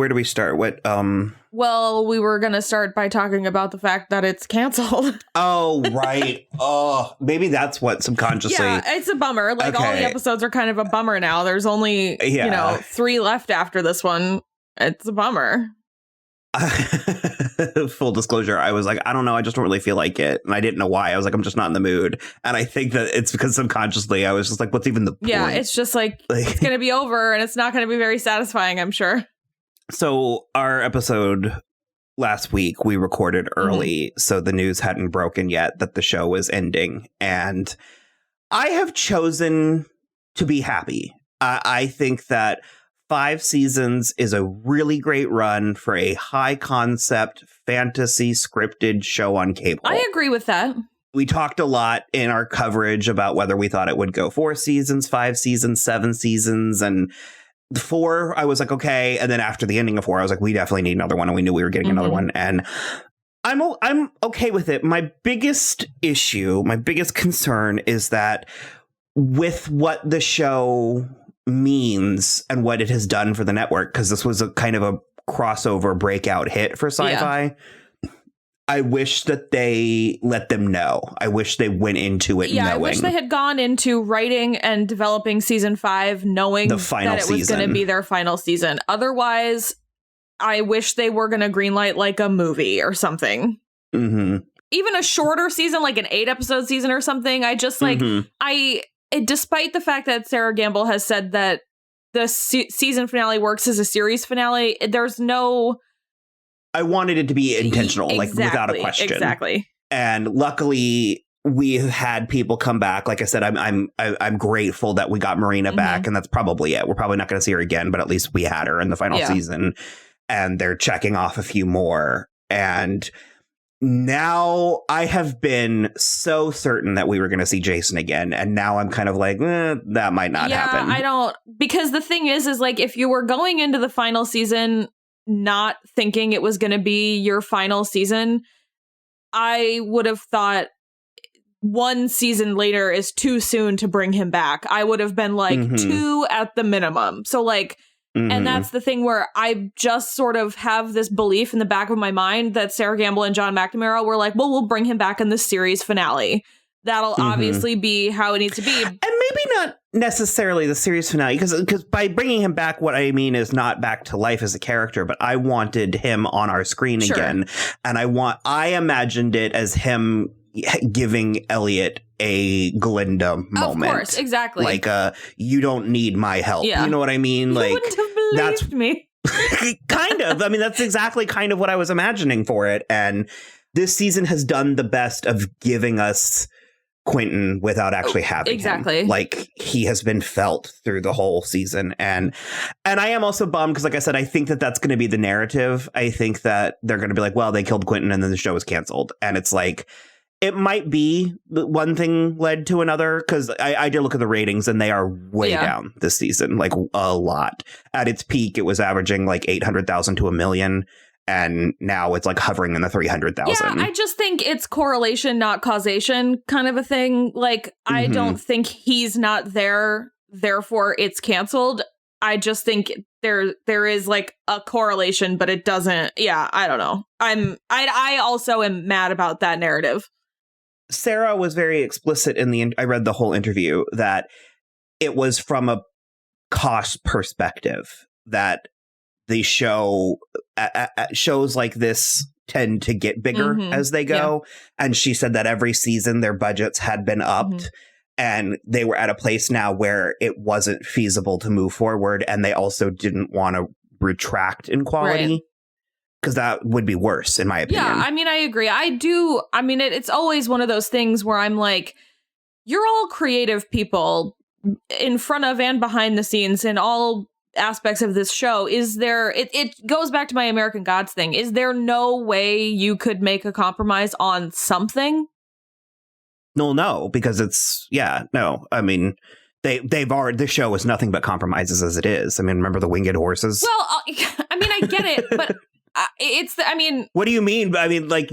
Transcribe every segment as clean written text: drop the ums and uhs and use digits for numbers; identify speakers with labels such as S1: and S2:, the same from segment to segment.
S1: where do we start?
S2: Well, we were going to start by talking about the fact that it's canceled.
S1: Oh, right. Oh, maybe that's what subconsciously.
S2: Yeah, it's a bummer. Like, all the episodes are kind of a bummer now. There's only, 3 left after this one. It's a bummer.
S1: Full disclosure, I was like, I don't know, I just don't really feel like it. And I didn't know why. I was like, I'm just not in the mood. And I think that it's because subconsciously I was just like, what's even the point?
S2: Yeah, it's just like it's going to be over and it's not going to be very satisfying, I'm sure.
S1: So our episode last week, we recorded early, so the news hadn't broken yet that the show was ending. And I have chosen to be happy. I think that 5 seasons is a really great run for a high concept fantasy scripted show on cable.
S2: I agree with that.
S1: We talked a lot in our coverage about whether we thought it would go 4 seasons, 5 seasons, 7 seasons. And 4, I was like, okay. And then after the ending of 4, I was like, we definitely need another one. And we knew we were getting another one. And I'm okay with it. My biggest issue, my biggest concern is that with what the show means and what it has done for the network, because this was a kind of a crossover breakout hit for sci-fi. I wish that they let them know. I wish they went into it knowing.
S2: I wish they had gone into writing and developing season 5 knowing
S1: the final
S2: that it was going to be their final season. Otherwise, I wish they were going to greenlight like a movie or something. Even a shorter season, like an 8-episode season or something. I just like, despite the fact that Sarah Gamble has said that the season finale works as a series finale, there's no...
S1: I wanted it to be intentional, like without a question.
S2: Exactly.
S1: And luckily, we had people come back. Like I said, I'm grateful that we got Marina back, and that's probably it. We're probably not going to see her again, but at least we had her in the final season, and they're checking off a few more. And now I have been so certain that we were going to see Jason again. And now I'm kind of like, that might not happen.
S2: I don't, because the thing is like, if you were going into the final season not thinking it was going to be your final season, I would have thought 1 season later is too soon to bring him back. I would have been like 2 at the minimum. So like, and that's the thing where I just sort of have this belief in the back of my mind that Sarah Gamble and John McNamara were like, well, we'll bring him back in the series finale. That'll obviously be how it needs to be.
S1: And maybe not necessarily the series finale, because by bringing him back, what I mean is not back to life as a character, but I wanted him on our screen again. And I imagined it as him giving Eliot a Glinda moment.
S2: Of course, exactly.
S1: Like, you don't need my help. You know what I mean?
S2: You wouldn't have believed me.
S1: Kind of. I mean, that's exactly kind of what I was imagining for it. And this season has done the best of giving us Quentin without actually having him. Like, he has been felt through the whole season. And I am also bummed because, like I said, I think that that's going to be the narrative. I think that they're going to be like, well, they killed Quentin and then the show was canceled. And it's like, it might be one thing led to another, because I did look at the ratings and they are way down this season, like a lot. At its peak, it was averaging like 800,000 to 1 million. And now it's like hovering in the 300,000.
S2: Yeah, I just think it's correlation, not causation kind of a thing. Like, I don't think he's not there, therefore it's canceled. I just think there is like a correlation, but it doesn't. Yeah, I don't know. I also am mad about that narrative.
S1: Sarah was very explicit I read the whole interview that it was from a cost perspective that the shows like this tend to get bigger as they go. And she said that every season their budgets had been upped and they were at a place now where it wasn't feasible to move forward. And they also didn't want to retract in quality. Because that would be worse, in my opinion.
S2: Yeah, I mean, I agree. It's always one of those things where I'm like, you're all creative people in front of and behind the scenes in all aspects of this show. Is there, it goes back to my American Gods thing. Is there no way you could make a compromise on something?
S1: No, because I mean, the show is nothing but compromises as it is. I mean, remember the winged horses?
S2: Well, I mean, I get it, but
S1: what do you mean? I mean, like,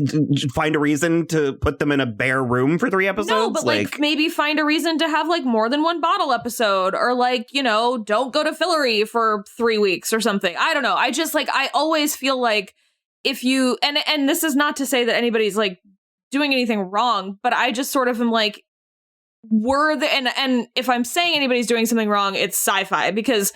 S1: find a reason to put them in a bare room for 3 episodes?
S2: No, but like maybe find a reason to have like more than one bottle episode, or like, you know, don't go to Fillorian for 3 weeks or something. I don't know. I just like, I always feel like if you, and this is not to say that anybody's like doing anything wrong, but I just sort of am like, and if I'm saying anybody's doing something wrong, it's sci-fi, because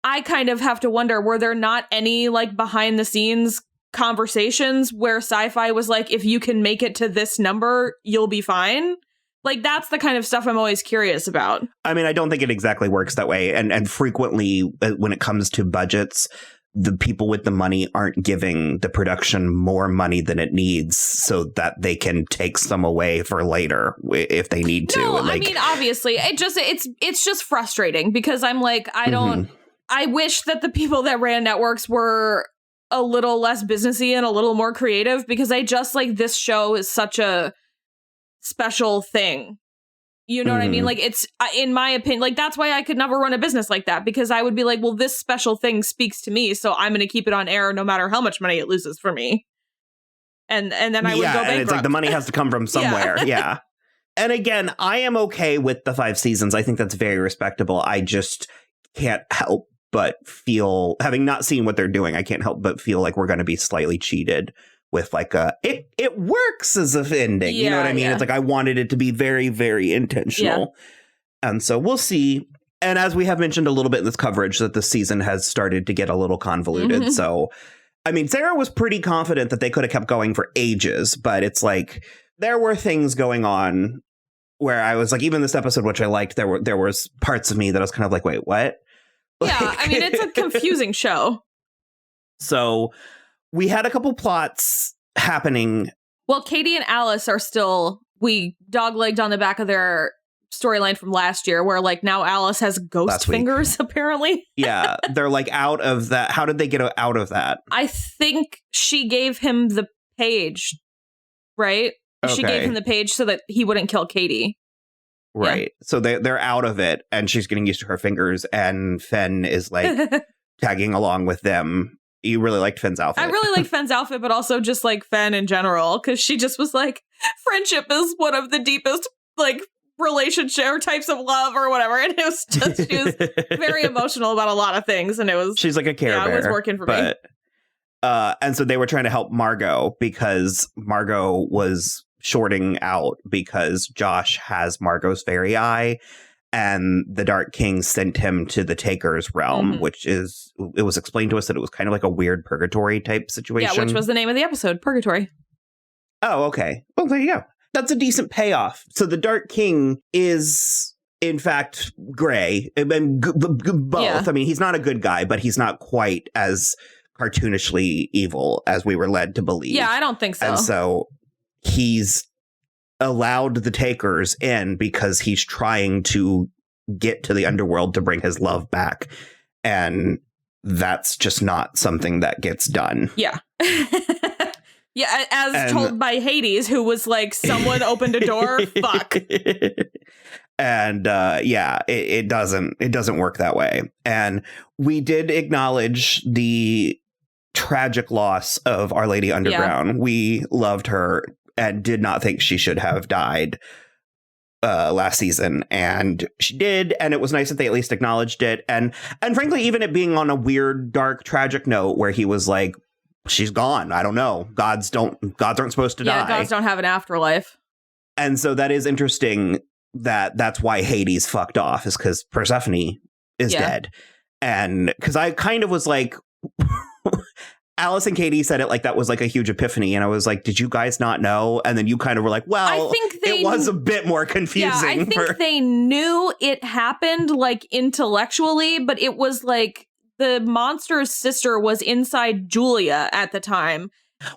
S2: I kind of have to wonder, were there not any like behind the scenes conversations where sci-fi was like, if you can make it to this number, you'll be fine? Like, that's the kind of stuff I'm always curious about.
S1: I mean, I don't think it exactly works that way. And frequently when it comes to budgets, the people with the money aren't giving the production more money than it needs so that they can take some away for later if they need to.
S2: No,
S1: like,
S2: I mean, obviously, it's just frustrating, because I'm like, I wish that the people that ran networks were a little less businessy and a little more creative, because I just like, this show is such a special thing. You know what I mean? Like, it's, in my opinion, like, that's why I could never run a business like that, because I would be like, well, this special thing speaks to me, so I'm going to keep it on air no matter how much money it loses for me. And then I would go bankrupt.
S1: And it's like the money has to come from somewhere. Yeah. And again, I am okay with the 5 seasons. I think that's very respectable. I just can't help but feel, having not seen what they're doing, I can't help but feel like we're going to be slightly cheated with like it works as a ending. You know what I mean? It's like, I wanted it to be very, very intentional. Yeah. And so we'll see. And as we have mentioned a little bit in this coverage, that the season has started to get a little convoluted. So, I mean, Sarah was pretty confident that they could have kept going for ages, but it's like, there were things going on where I was like, even this episode, which I liked, there was parts of me that I was kind of like, wait, what?
S2: Yeah, I mean, it's a confusing show.
S1: So we had a couple plots happening.
S2: Well, Katie and Alice are still, we doglegged on the back of their storyline from last year, where like now Alice has ghost fingers, apparently.
S1: Yeah, they're like out of that. How did they get out of that?
S2: I think she gave him the page, right? Okay. She gave him the page so that he wouldn't kill Katie.
S1: Right. Yeah. So they're out of it, and she's getting used to her fingers, and Fen is like tagging along with them. You really liked Fen's outfit.
S2: I really liked Fen's outfit, but also just like Fen in general, because she just was like, friendship is one of the deepest like relationship or types of love or whatever. And it was just, she was very emotional about a lot of things. And it was,
S1: she's like a care bear.
S2: It was working for me.
S1: And so they were trying to help Margot, because Margot was shorting out because Josh has Margot's fairy eye, and the Dark King sent him to the Taker's realm, which is, it was explained to us that it was kind of like a weird purgatory type situation.
S2: Yeah, which was the name of the episode, Purgatory.
S1: Oh, okay. Well, there you go. That's a decent payoff. So the Dark King is, in fact, gray. And both. Yeah. I mean, he's not a good guy, but he's not quite as cartoonishly evil as we were led to believe.
S2: Yeah, I don't think so.
S1: And so he's allowed the Takers in because he's trying to get to the underworld to bring his love back. And that's just not something that gets done.
S2: Yeah. Yeah, as told by Hades, who was like, someone opened a door, fuck.
S1: And it doesn't work that way. And we did acknowledge the tragic loss of Our Lady Underground. Yeah. We loved her and did not think she should have died last season, and she did, and it was nice that they at least acknowledged it. And frankly, even it being on a weird, dark, tragic note where he was like, she's gone. I don't know. Gods aren't supposed to die.
S2: Yeah, gods don't have an afterlife.
S1: And so that is interesting that's why Hades fucked off, is because Persephone is dead. And because I kind of was like, Alice and Katie said it like that was like a huge epiphany. And I was like, did you guys not know? And then you kind of were like, well, I think it was a bit more confusing.
S2: Yeah, I think they knew it happened like intellectually, but it was like the monster's sister was inside Julia at the time.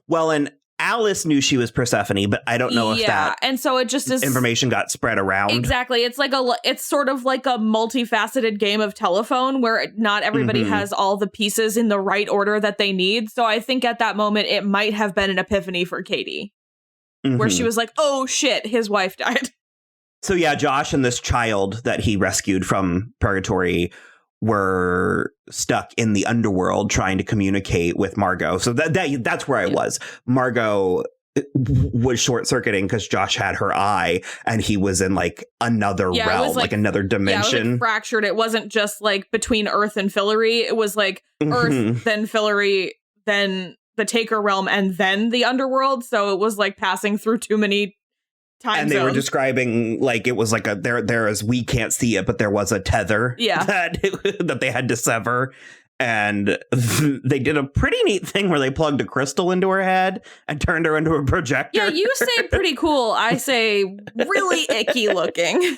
S1: Well, and Alice knew she was Persephone, but I don't know if that
S2: and so it just is
S1: information got spread around.
S2: Exactly. It's like it's sort of like a multifaceted game of telephone where not everybody has all the pieces in the right order that they need. So I think at that moment it might have been an epiphany for Katie, where she was like, oh shit, his wife died.
S1: So yeah, Josh and this child that he rescued from Purgatory were stuck in the underworld trying to communicate with Margot. So that's where I was. Margot was short-circuiting because Josh had her eye and he was in like another realm, like another dimension.
S2: Yeah, it was like fractured. It wasn't just like between Earth and Fillory. It was like Earth, then Fillory, then the Taker realm, and then the underworld. So it was like passing through too many time
S1: and
S2: zones.
S1: They were describing like it was like there is, we can't see it, but there was a tether that they had to sever. And they did a pretty neat thing where they plugged a crystal into her head and turned her into a projector.
S2: Yeah, you say pretty cool. I say really icky looking.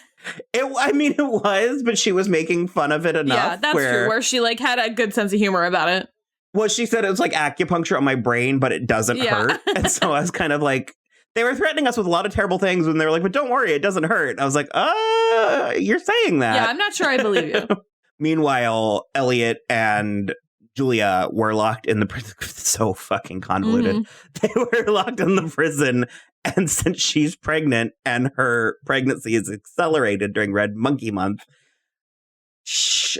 S1: It was, but she was making fun of it enough.
S2: Yeah, that's true. Where she like had a good sense of humor about it.
S1: Well, she said it was like acupuncture on my brain, but it doesn't hurt. And so I was kind of like, they were threatening us with a lot of terrible things when they were like, but don't worry, it doesn't hurt. And I was like, you're saying that.
S2: Yeah, I'm not sure I believe you.
S1: Meanwhile, Eliot and Julia were locked in the prison. So fucking convoluted. They were locked in the prison. And since she's pregnant and her pregnancy is accelerated during Red Monkey Month,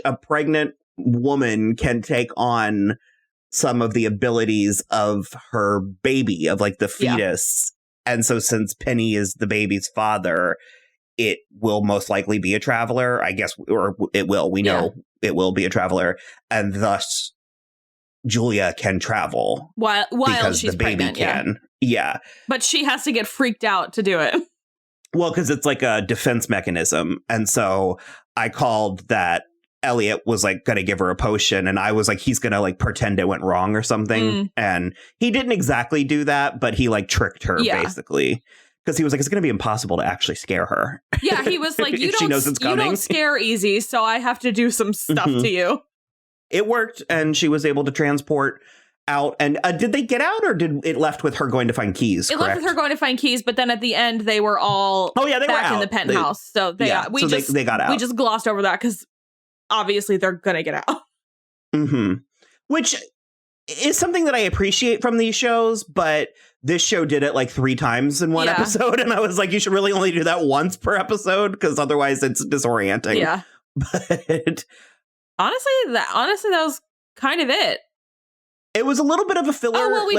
S1: a pregnant woman can take on some of the abilities of her baby, of like the fetus. And so since Penny is the baby's father, it will most likely be a traveler, I guess, or it will. We know it will be a traveler. And thus, Julia can travel
S2: while
S1: because
S2: she's
S1: the baby
S2: pregnant,
S1: can. Yeah.
S2: But she has to get freaked out to do it.
S1: Well, because it's like a defense mechanism. And so I called that Eliot was like going to give her a potion. And I was like, he's going to like pretend it went wrong or something. And he didn't exactly do that, but he like tricked her basically. Because he was like, it's going to be impossible to actually scare her.
S2: Yeah, he was like, you
S1: don't
S2: scare easy, so I have to do some stuff to you.
S1: It worked, and she was able to transport out. And did they get out, or did it left with her going to find keys?
S2: It left with her going to find keys, but then at the end, they were all back in the penthouse. They got out. We just glossed over that because obviously they're going to get out.
S1: Which is something that I appreciate from these shows, but this show did it like 3 times in one episode, and I was like, you should really only do that once per episode, because otherwise it's disorienting.
S2: Yeah.
S1: But
S2: honestly, that was kind of it.
S1: It was a little bit of a filler.
S2: Oh well, we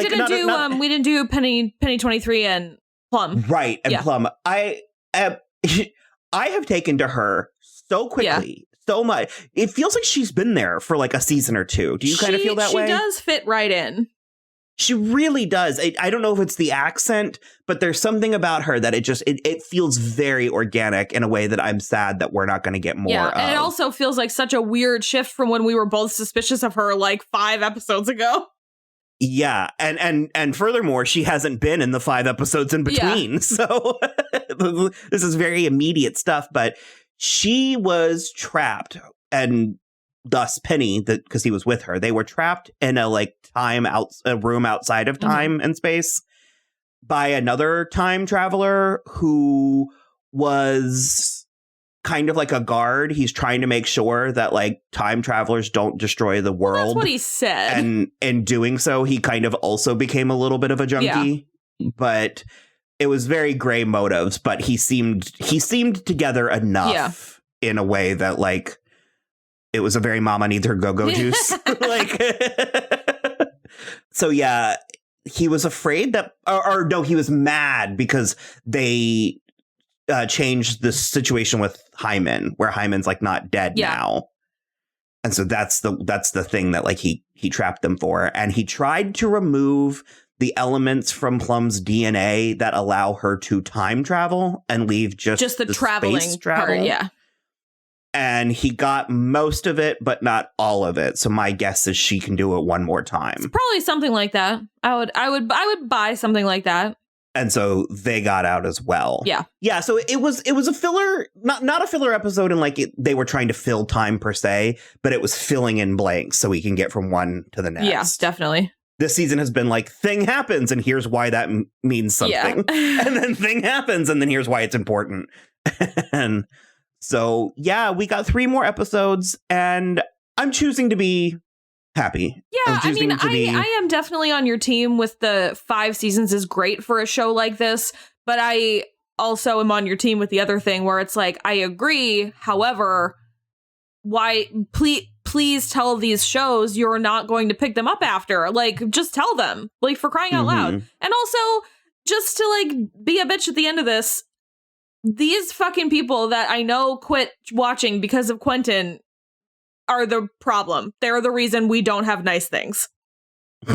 S2: didn't do Penny 23 and Plum.
S1: Right, and Plum. I have taken to her so quickly. So much. It feels like she's been there for like a season or 2. Do you kind of feel that way?
S2: She does fit right in.
S1: She really does. I don't know if it's the accent, but there's something about her that it feels very organic in a way that I'm sad that we're not going to get more of.
S2: And it also feels like such a weird shift from when we were both suspicious of her like 5 episodes ago.
S1: Yeah, and furthermore, she hasn't been in the 5 episodes in between. Yeah. So this is very immediate stuff, but she was trapped, and thus Penny, because he was with her, they were trapped in a room outside of time and space by another time traveler who was kind of like a guard. He's trying to make sure that like time travelers don't destroy the world.
S2: Well, that's what he said.
S1: And in doing so, he kind of also became a little bit of a junkie. Yeah. But it was very gray motives, but he seemed together enough in a way that like it was a very mama needs her go-go juice. So yeah, he was afraid that, or no, he was mad because they changed the situation with Hyman, where Hyman's like not dead now. And so that's the thing that like he trapped them for. And he tried to remove the elements from Plum's DNA that allow her to time travel and leave just
S2: the traveling
S1: space travel.
S2: Part, yeah.
S1: And he got most of it, but not all of it. So my guess is she can do it one more time.
S2: It's probably something like that. I would buy something like that.
S1: And so they got out as well.
S2: Yeah.
S1: Yeah. So it was a filler, not a filler episode in like they were trying to fill time per se, but it was filling in blanks so we can get from one to the next.
S2: Yeah, definitely.
S1: This season has been like, thing happens, and here's why that means something. Yeah. And then thing happens, and then here's why it's important. And so, yeah, we got 3 more episodes, and I'm choosing to be happy.
S2: Yeah, I am definitely on your team with the 5 seasons is great for a show like this, but I also am on your team with the other thing where it's like, I agree, however, why, please, please tell these shows you're not going to pick them up after. Like, just tell them, like, for crying out loud. And also, just to, like, be a bitch at the end of this, these fucking people that I know quit watching because of Quentin are the problem. They're the reason we don't have nice things.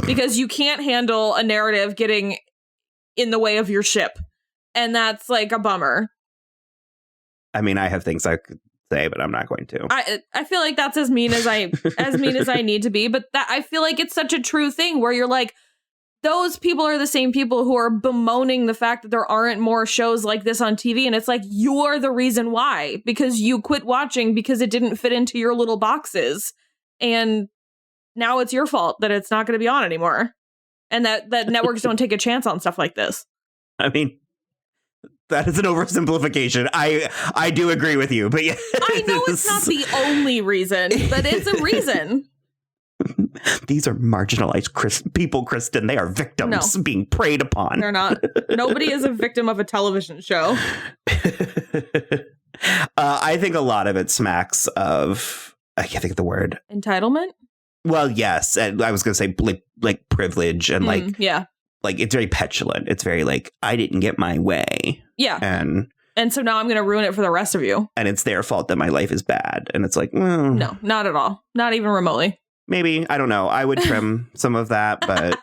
S2: Because you can't handle a narrative getting in the way of your ship. And that's, like, a bummer.
S1: I mean, I have things I could say, but I'm not going to.
S2: I feel like that's as mean as I need to be, but that I feel like it's such a true thing where you're like, those people are the same people who are bemoaning the fact that there aren't more shows like this on TV, and it's like, you're the reason why, because you quit watching because it didn't fit into your little boxes, and now it's your fault that it's not going to be on anymore, and that networks don't take a chance on stuff like this.
S1: I mean, that is an oversimplification. I do agree with you, but yeah.
S2: I know it's not the only reason, but it's a reason.
S1: These are marginalized people, Kristen. They are victims being preyed upon.
S2: They're not. Nobody is a victim of a television show.
S1: I think a lot of it smacks of, I can't think of the word.
S2: Entitlement?
S1: Well, yes. And I was going to say like privilege and like it's very petulant. It's very like, I didn't get my way.
S2: Yeah.
S1: And
S2: so now I'm going to ruin it for the rest of you.
S1: And it's their fault that my life is bad. And it's like,
S2: no, not at all. Not even remotely.
S1: Maybe. I don't know. I would trim some of that, but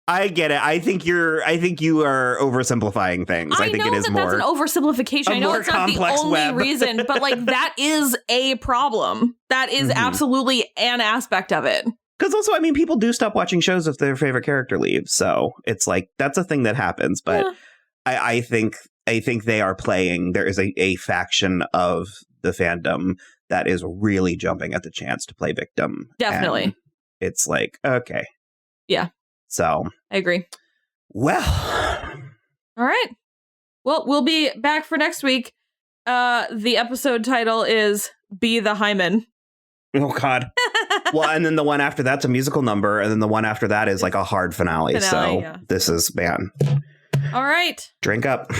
S1: I get it. I think you are oversimplifying things. I think it is more.
S2: That's an oversimplification. I know it's not the only reason, but like that is a problem. That is absolutely an aspect of it.
S1: Because also, I mean, people do stop watching shows if their favorite character leaves. So it's like, that's a thing that happens. But I think they are playing. There is a faction of the fandom that is really jumping at the chance to play victim.
S2: Definitely.
S1: And it's like, okay.
S2: Yeah.
S1: So.
S2: I agree.
S1: Well.
S2: All right. Well, we'll be back for next week. The episode title is Be the Hymen.
S1: Oh, God. Well, and then the one after that's a musical number. And then the one after that is like a hard finale. So this is, man.
S2: All right.
S1: Drink up.